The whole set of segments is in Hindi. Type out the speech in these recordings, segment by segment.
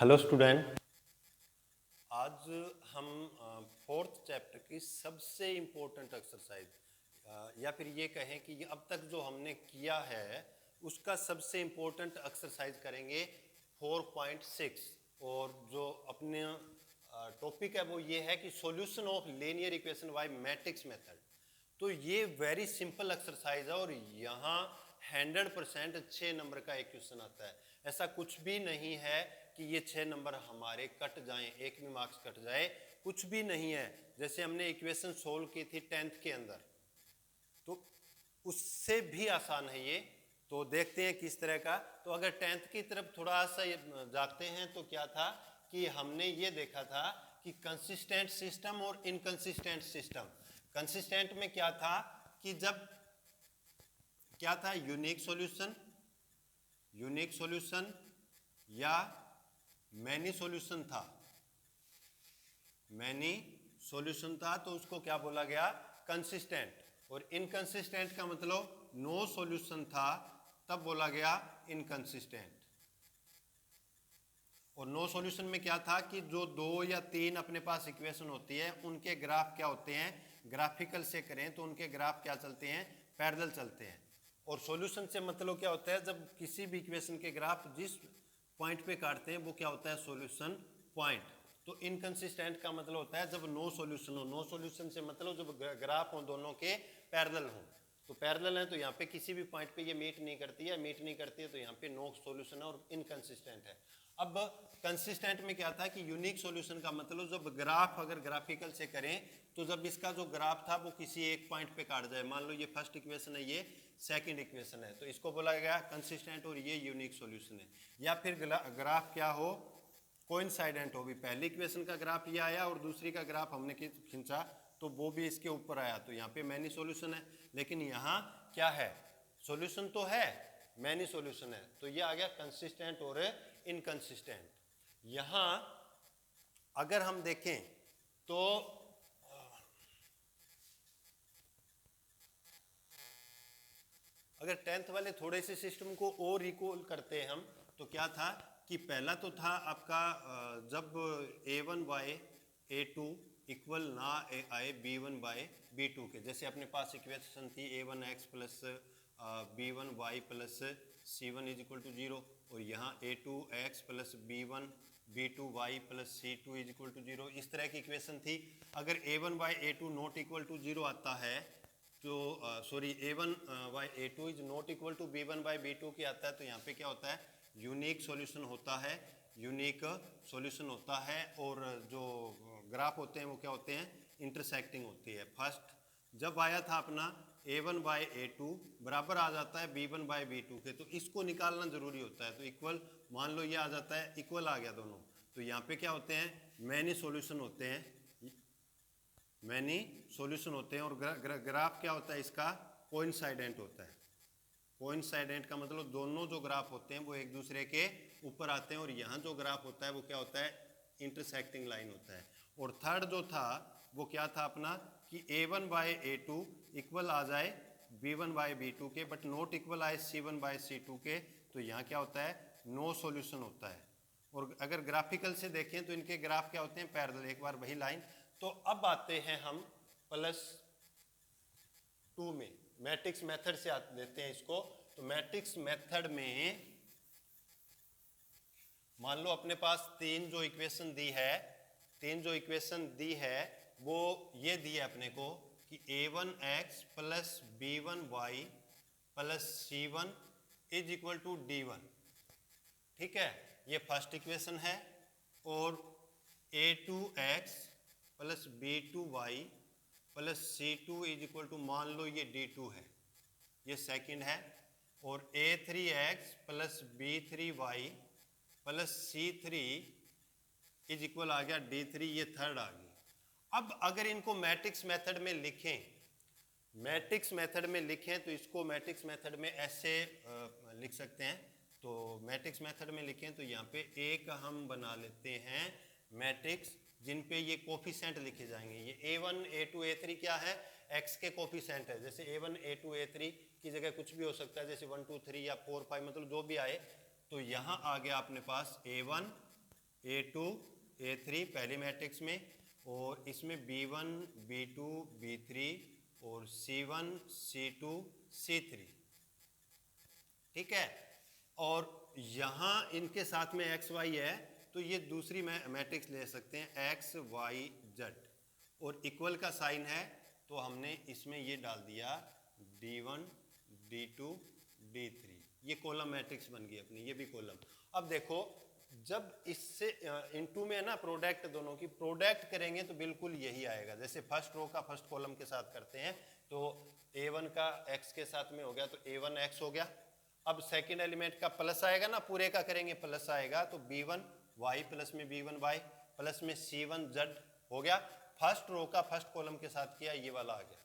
Hello student. आज हम फोर्थ चैप्टर की सबसे इम्पोर्टेंट एक्सरसाइज या फिर ये कहें कि ये अब तक जो हमने किया है उसका सबसे इम्पोर्टेंट एक्सरसाइज करेंगे 4.6। और जो अपने टॉपिक है वो ये है कि solution of linear equation by matrix method. तो ये वेरी सिंपल एक्सरसाइज है और यहाँ 100% 6 नंबर का एक क्वेश्चन आता है। ऐसा कुछ भी नहीं है कि ये 6 नंबर हमारे कट जाएं, एक भी मार्क्स कट जाए, कुछ भी नहीं है। जैसे हमने इक्वेशन सोल्व की थी 10th के अंदर, तो उससे भी आसान है ये। तो देखते हैं किस तरह का। तो अगर 10th की तरफ थोड़ा सा जाते हैं तो क्या था कि हमने ये देखा था कि कंसिस्टेंट सिस्टम और इनकंसिस्टेंट सिस्टम। कंसिस्टेंट में क्या था कि जब क्या था यूनिक सॉल्यूशन या मैनी सॉल्यूशन था, तो उसको क्या बोला गया, कंसिस्टेंट। और इनकंसिस्टेंट का मतलब नो सॉल्यूशन था, तब बोला गया इनकंसिस्टेंट। और नो सॉल्यूशन में क्या था कि जो 2 या 3 अपने पास इक्वेशन होती है उनके ग्राफ क्या होते हैं, ग्राफिकल से करें तो उनके ग्राफ क्या चलते हैं, पैरेलल चलते हैं। और सॉल्यूशन से मतलब क्या होता है, जब किसी भी इक्वेशन के ग्राफ जिस पॉइंट पे काटते हैं वो क्या होता है, सॉल्यूशन पॉइंट। तो इनकंसिस्टेंट का मतलब होता है जब नो सॉल्यूशन हो। नो सॉल्यूशन से मतलब जब ग्राफ हो दोनों के पैरेलल हो। तो पैरेलल है तो यहाँ पे किसी भी पॉइंट पे ये मीट नहीं करती है, तो यहाँ पे नो सॉल्यूशन है और इनकंसिस्टेंट है। अब कंसिस्टेंट में क्या था कि यूनिक सॉल्यूशन का मतलब जब ग्राफ अगर ग्राफिकल से करें तो जब इसका जो ग्राफ था वो किसी एक पॉइंट पे काट जाए, मान लो ये फर्स्ट इक्वेशन है, ये सेकंड इक्वेशन है, तो इसको बोला गया कंसिस्टेंट और ये यूनिक सॉल्यूशन है। या फिर ग्राफ क्या हो, कोइंसाइडेंट हो, भी पहली इक्वेशन का ग्राफ ये आया और दूसरी का ग्राफ हमने खींचा तो वो भी इसके ऊपर आया, तो यहाँ पे मैनी सॉल्यूशन है। लेकिन यहाँ क्या है, सॉल्यूशन तो है, मैनी सॉल्यूशन है, तो ये आ गया कंसिस्टेंट और इनकंसिस्टेंट। यहां अगर हम देखें तो अगर 10th वाले थोड़े से सिस्टम को और रिकॉल करते हैं हम, तो क्या था कि पहला तो था आपका जब a1 बाय a2 इक्वल ना आए b1 बाय b2 के। जैसे अपने पास इक्वेशन थी a1x plus b1y plus c1 is equal to 0, और यहाँ a2x plus b2y plus c2 is equal to 0, इस तरह की इक्वेशन थी। अगर a1 by a2 not equal to 0 आता है तो sorry a1 by a2 is not equal to b1 by b2 की आता है, तो यहाँ पे क्या होता है, यूनिक सॉल्यूशन होता है, यूनिक सॉल्यूशन होता है। और जो ग्राफ होते हैं वो क्या होते हैं, इंटरसेक्टिंग होती है। फर्स्ट जब आया था अपना a1 बाय a2 बराबर आ जाता है b1 बाय b2 के, तो इसको निकालना जरूरी होता है। तो इक्वल मान लो ये आ जाता है, इक्वल आ गया दोनों, तो यहाँ पे क्या होते हैं, मैनी सॉल्यूशन होते हैं, मैनी सॉल्यूशन होते हैं। और ग्राफ क्या होता है इसका, कोइंसाइडेंट होता है। कोइंसाइडेंट का मतलब दोनों जो ग्राफ होते हैं वो एक दूसरे के ऊपर आते हैं, और यहाँ जो ग्राफ होता है वो क्या होता है, इंटरसेक्टिंग लाइन होता है। और थर्ड जो था वो क्या था अपना कि a1 बाय a2 इक्वल आ जाए b1 बाय b2 के, बट नॉट इक्वल आए c1 बाय c2 के, तो यहाँ क्या होता है, नो सॉल्यूशन होता है। और अगर ग्राफिकल से देखें तो इनके ग्राफ क्या होते हैं, पैरेलल, एक बार वही लाइन। तो अब आते हैं हम +2 में, मैट्रिक्स मेथड से देते हैं इसको। तो मैट्रिक्स मेथड में मान लो अपने पास तीन जो इक्वेशन दी है वो ये दी है अपने को कि a1x plus b1y plus c1 is equal to d1, ठीक है, ये फर्स्ट इक्वेशन है। और a2x plus b2y plus c2 is equal to, मान लो ये d2 है, ये सेकंड है। और a3x plus b3y plus c3 is equal आ गया d3, ये थर्ड आ गई। अब अगर इनको मैट्रिक्स मेथड में लिखें तो इसको मैट्रिक्स मेथड में ऐसे लिख सकते हैं। तो मैट्रिक्स मेथड में लिखें तो यहाँ पे एक हम बना लेते हैं मैट्रिक्स जिन पे ये कोफिशिएंट लिखे जाएंगे। ये a1 a2 a3 क्या है, x के कोफिशिएंट है। जैसे a1 a2 a3 की जगह कुछ भी हो सकता है, जैसे 1 2 3 या 4 5, मतलब जो भी आए। तो यहाँ आ गया अपने पास a1 A2 A3 पहली मैट्रिक्स में, और इसमें B1 B2 B3 और C1 C2 C3, ठीक है। और यहाँ इनके साथ में एक्स वाई है, तो ये दूसरी मैट्रिक्स ले सकते हैं एक्स वाई जेड, और इक्वल का साइन है तो हमने इसमें ये डाल दिया D1 D2 D3, ये कॉलम मैट्रिक्स बन गई अपनी, ये भी कॉलम। अब देखो जब इससे इनटू में है ना प्रोडक्ट, दोनों की प्रोडक्ट करेंगे तो बिल्कुल यही आएगा, जैसे फर्स्ट रो का फर्स्ट कॉलम के साथ करते हैं तो A1 का x के साथ में हो गया तो A1 x हो गया। अब सेकंड एलिमेंट का प्लस आएगा ना, पूरे का करेंगे प्लस आएगा तो B1 y प्लस में B1 y प्लस में C1 z हो गया। फर्स्ट रो का फर्स्ट कॉलम के साथ किया, ये वाला आ गया।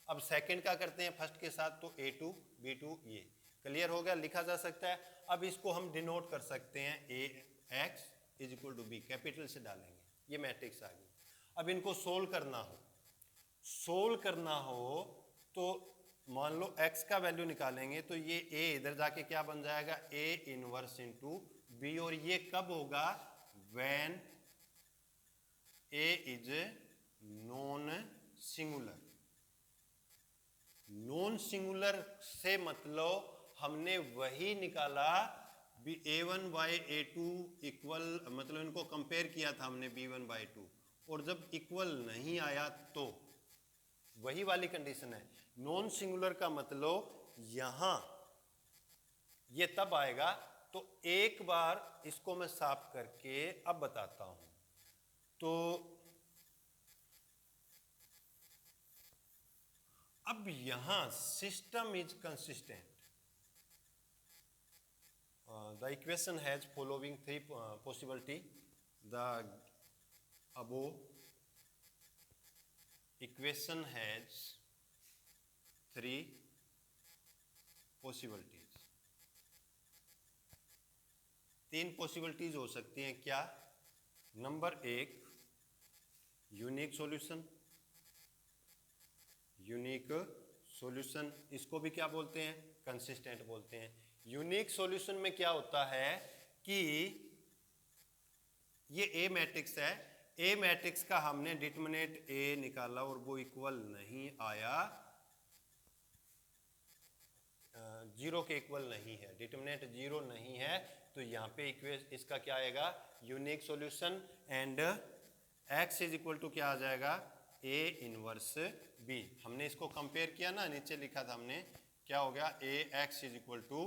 अब सेकंड का करते हैं फर्स्ट के साथ तो A2 B2, ये क्लियर हो गया, लिखा जा सकता है। अब इसको हम डिनोट कर सकते हैं AX is equal to B, capital से डालेंगे, ये मैट्रिक्स आ गई। अब इनको सोल्व करना हो तो मान लो x का वैल्यू निकालेंगे तो ये A इधर जाके क्या बन जाएगा A इनवर्स इंटू B, और ये कब होगा when A is non singular. Non singular से मतलब हमने वही निकाला A1 बाई A2 इक्वल, मतलब इनको कंपेयर किया था हमने B1 बाई 2, और जब इक्वल नहीं आया तो वही वाली कंडीशन है। नॉन सिंगुलर का मतलब यहां ये तब आएगा, तो एक बार इसको मैं साफ करके अब बताता हूं। तो अब यहां system is consistent, the equation has following three possibility, the above equation has three possibilities, तीन पॉसिबिलिटीज हो सकती हैं। क्या? नंबर एक यूनिक सॉल्यूशन, इसको भी क्या बोलते हैं कंसिस्टेंट बोलते हैं। यूनिक सॉल्यूशन में क्या होता है कि ये ए मैट्रिक्स है, ए मैट्रिक्स का हमने डिटरमिनेंट ए निकाला और वो इक्वल नहीं आया, जीरो के इक्वल नहीं है, डिटरमिनेंट जीरो नहीं है, तो यहाँ पे इसका क्या आएगा unique solution, and x is equal to क्या आ जाएगा A इनवर्स B। हमने इसको कंपेयर किया ना, नीचे लिखा था हमने, क्या हो गया AX is equal to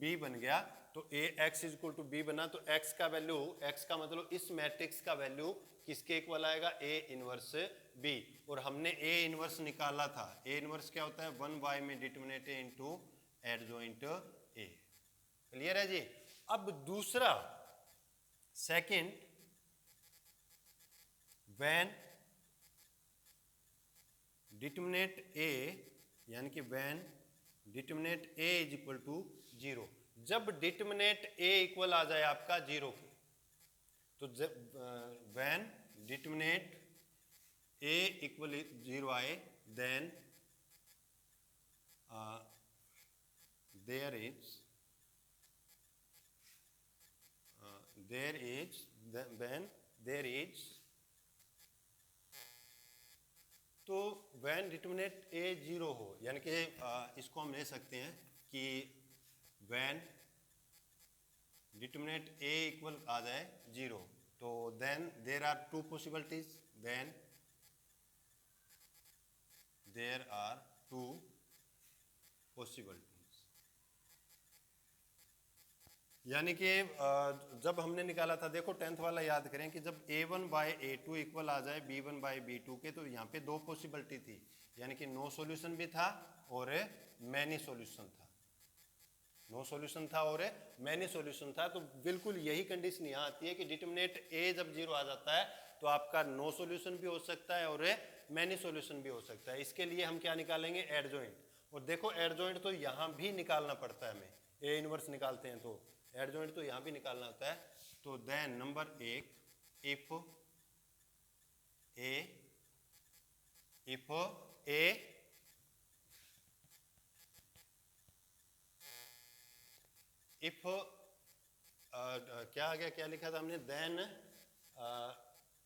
B बन गया। तो AX is equal to B बना तो x का वैल्यू, x का मतलब इस मैट्रिक्स का वैल्यू किसके इक्वल आएगा A इनवर्स B, और हमने A इनवर्स निकाला था। A इनवर्स क्या होता है 1 में determinant A into adjoint A। Clear है जी। अब दूसरा सेकंड, व्हेन डिटरमिनेंट A, यानी कि when determinant A is equal to 0, जब डिटरमिनेंट A इक्वल आ जाए आपका 0 के, तो जब व्हेन डिटरमिनेंट A इक्वल 0 आए, देन there is तो व्हेन डिटरमिनेंट A 0 हो, यानी कि इसको हम ले सकते हैं कि व्हेन डिटरमिनेंट A इक्वल आ जाए 0, तो then there are two possibilities, then there are two possibilities, यानी कि जब हमने निकाला था, देखो 10th वाला याद करें कि जब A1 बाई A2 इक्वल आ जाए B1 बाई B2 के, तो यहाँ पे दो पॉसिबिलिटी थी, यानी कि नो सॉल्यूशन भी था और मैनी सॉल्यूशन था। नो सॉल्यूशन था और मैनी सॉल्यूशन था, तो बिल्कुल यही कंडीशन यहाँ आती है कि डिटरमिनेंट A जब 0 आ जाता है तो आपका नो सॉल्यूशन भी हो सकता है और मैनी सॉल्यूशन भी हो सकता है। इसके लिए हम क्या निकालेंगे एडजॉइंट, और देखो एडजॉइंट तो यहाँ भी निकालना पड़ता है, हमें A इनवर्स निकालते हैं तो एडजॉइंट तो यहाँ भी निकालना होता है। तो देन नंबर एक, इफ A इफ क्या आ गया, क्या लिखा था हमने, देन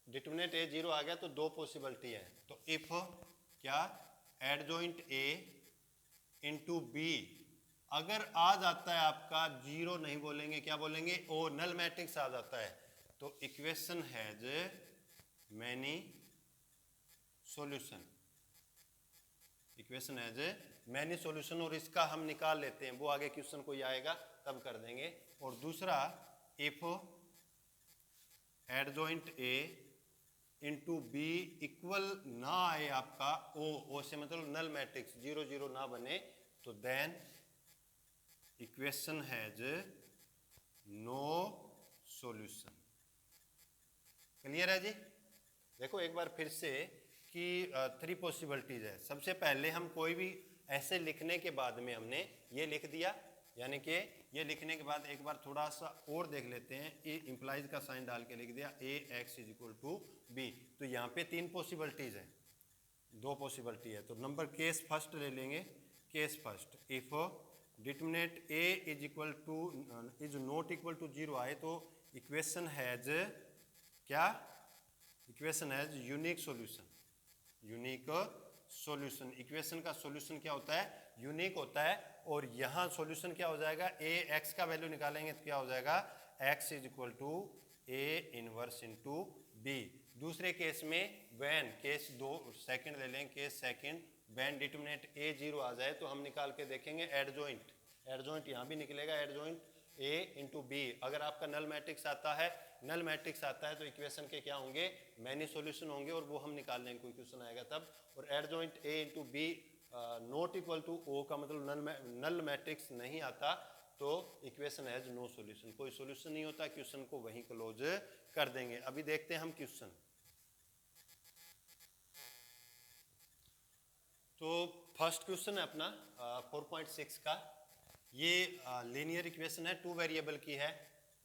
डिटरमिनेंट ए 0 आ गया तो दो पॉसिबिलिटी है, तो इफ क्या एडजॉइंट ए इंटू बी अगर आ जाता है आपका 0 नहीं बोलेंगे, क्या बोलेंगे, ओ नल मैट्रिक्स आ जाता है, तो equation has many solution, equation has many solution, और इसका हम निकाल लेते हैं, वो आगे क्वेश्चन कोई आएगा तब कर देंगे। और दूसरा if adjoint A into B equal ना आए आपका ओ से मतलब नल मैट्रिक्स 0 0 ना बने, तो then equation has no solution. Clear है जी? देखो एक बार फिर से कि 3 पॉसिबिलिटीज है। सबसे पहले हम कोई भी ऐसे लिखने के बाद में हमने ये लिख दिया, यानी कि ये लिखने के बाद एक बार थोड़ा सा और देख लेते हैं, ए इंप्लाइज का साइन डाल के लिख दिया A X is equal to B, तो यहाँ पे 3 पॉसिबिलिटीज है, 2 पॉसिबिलिटी है, तो नंबर केस फर्स्ट ले लेंगे। Case first if determinant A is equal to is not equal to 0 आए, तो इक्वेशन हैज क्या, equation has unique solution, unique solution. Equation का सॉल्यूशन क्या होता है, यूनिक होता है, और यहाँ सॉल्यूशन क्या हो जाएगा, ए एक्स का वैल्यू निकालेंगे तो क्या हो जाएगा, X is equal to A inverse into B. दूसरे केस में व्हेन, केस 2 सेकंड ले लें, case second when determinant A 0 आ जाए, तो हम निकाल के देखेंगे एडजॉइंट, एडजॉइंट यहाँ भी निकलेगा एडजॉइंट ए इंटू बी। अगर आपका नल मैट्रिक्स आता है, नल मैट्रिक्स आता है तो इक्वेशन के क्या होंगे, मैनी सॉल्यूशन होंगे, और वो हम निकाल लेंगे, कोई क्वेश्चन आएगा तब। और adjoint A into B not equal to O का मतलब नल मैट्रिक्स नहीं आता, तो इक्वेशन हैज नो सॉल्यूशन, कोई सॉल्यूशन नहीं होता, क्वेश्चन को वहीं क्लोज कर देंगे। अभी देखते हैं हम क्वेश्चन। तो फर्स्ट क्वेश्चन है अपना 4.6 का, ये लीनियर इक्वेशन है, 2 वेरिएबल की है,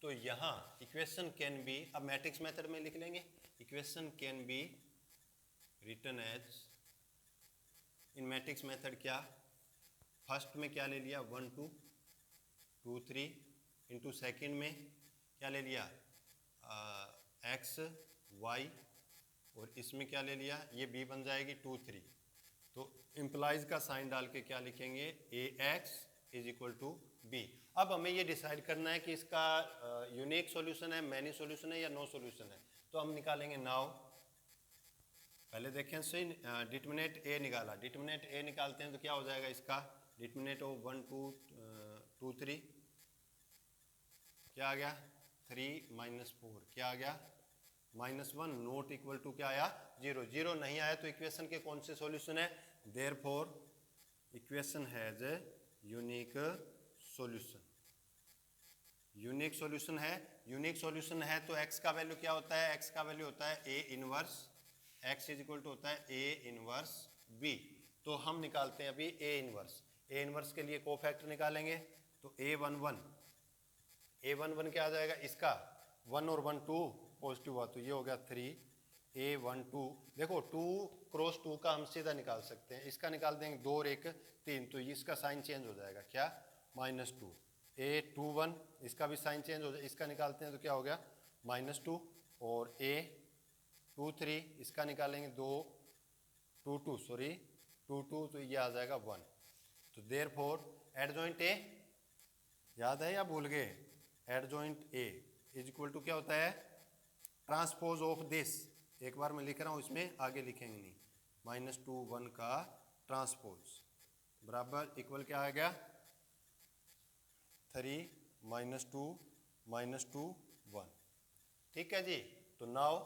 तो यहाँ इक्वेशन कैन बी, अब मैट्रिक्स मेथड में लिख लेंगे, equation can be written as in matrix method. क्या फर्स्ट में क्या ले लिया 1 2 2 3 इंटू सेकेंड में क्या ले लिया एक्स वाई, और इसमें क्या ले लिया, ये बी बन जाएगी 2 3, तो इम्प्लाइज का साइन डाल के क्या लिखेंगे, A X is equal to B. अब हमें ये डिसाइड करना है कि इसका यूनिक सॉल्यूशन है, मैनी सॉल्यूशन है या नो सॉल्यूशन है, तो हम निकालेंगे नाउ। पहले देखें सही, डिटरमिनेंट ए निकाला, डिटरमिनेंट ए निकालते हैं तो क्या हो जाएगा इसका, डिटरमिनेंट ऑफ 1 2 2 3 क्या आ गया 3 माइनस 4 क्या आ गया -1, नॉट इक्वल टू क्या आया 0, 0 नहीं आया तो इक्वेशन के कौन से सॉल्यूशन है, therefore equation has a unique solution. Unique solution है, यूनिक सॉल्यूशन है तो x का वैल्यू क्या होता है, x का वैल्यू होता है a inverse, x is equal to होता है a इनवर्स b। तो हम निकालते हैं अभी a इनवर्स, a इनवर्स के लिए कोफैक्टर निकालेंगे, तो a11 क्या आ जाएगा, इसका 1 और 1 2 पॉजिटिव हुआ तो ये हो गया 3, a12 देखो 2 क्रॉस 2 का हम सीधा निकाल सकते हैं, इसका निकाल देंगे 2 और 1 3, तो इसका साइन चेंज हो जाएगा क्या -2, a21 इसका भी साइन चेंज हो जाए, इसका निकालते हैं तो क्या हो गया -2, और a23 इसका निकालेंगे 2 2 सॉरी 2 तो ये आ जाएगा 1। तो देयरफॉर एडजॉइंट ए याद है या भूल गए, adjoint A is equal to क्या होता है, ट्रांसपोज ऑफ दिस, एक बार मैं लिख रहा हूँ इसमें आगे लिखेंगे नहीं, -2 1 का ट्रांसपोज बराबर इक्वल क्या आ गया 3 -2 -2 1, ठीक है जी। तो now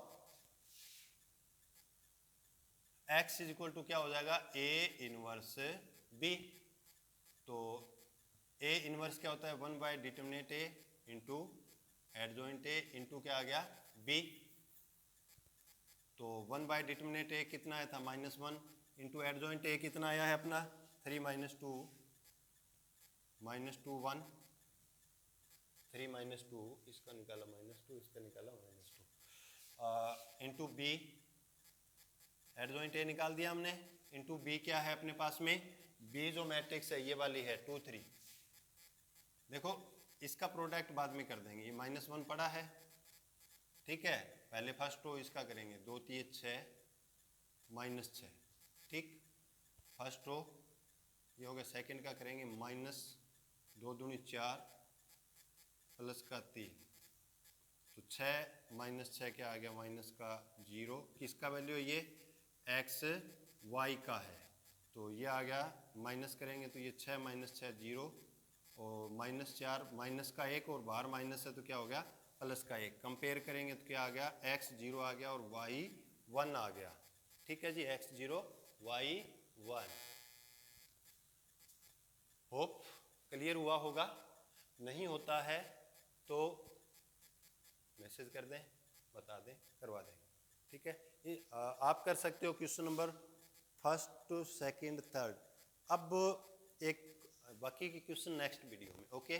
x is equal to क्या हो जाएगा a इनवर्स b, तो a इनवर्स क्या होता है 1 by determinant a into adjoint a into क्या आ गया b, तो 1 बाय डिटरमिनेंट a कितना आया था -1 इंटू एडजॉइंट a कितना आया है अपना 3 -2 1 3 -2 इसका निकाला -2 इसका निकाला -2 इंटू बी, एडजॉइंट ए निकाल दिया हमने, इंटू बी क्या है अपने पास में, बी जो मैट्रिक्स है ये वाली है 2 3, देखो इसका प्रोडक्ट बाद में कर देंगे, ये -1 पड़ा है ठीक है, पहले फर्स्ट रो इसका करेंगे, 2 3 6 माइनस 6, ठीक। फर्स्ट रो ये हो गया, सेकंड का करेंगे माइनस 2 दूनी 4 प्लस का 3, तो 6 माइनस 6 क्या आ गया, माइनस का 0। किसका वैल्यू है ये, एक्स वाई का है, तो ये आ गया, माइनस करेंगे तो ये 6 माइनस 6 0, और माइनस 4 माइनस का 1 और बाहर माइनस है तो क्या हो गया, प्लस का 1। कंपेयर करेंगे तो क्या आ गया, एक्स 0 आ गया और वाई 1 आ गया। ठीक है जी, एक्स 0 वाई 1। होप क्लियर हुआ होगा, नहीं होता है तो मैसेज कर दें, बता दें, करवा देंगे। ठीक है, ये आप कर सकते हो question number first second third. अब एक बाकी के क्वेश्चन नेक्स्ट वीडियो में। ओके।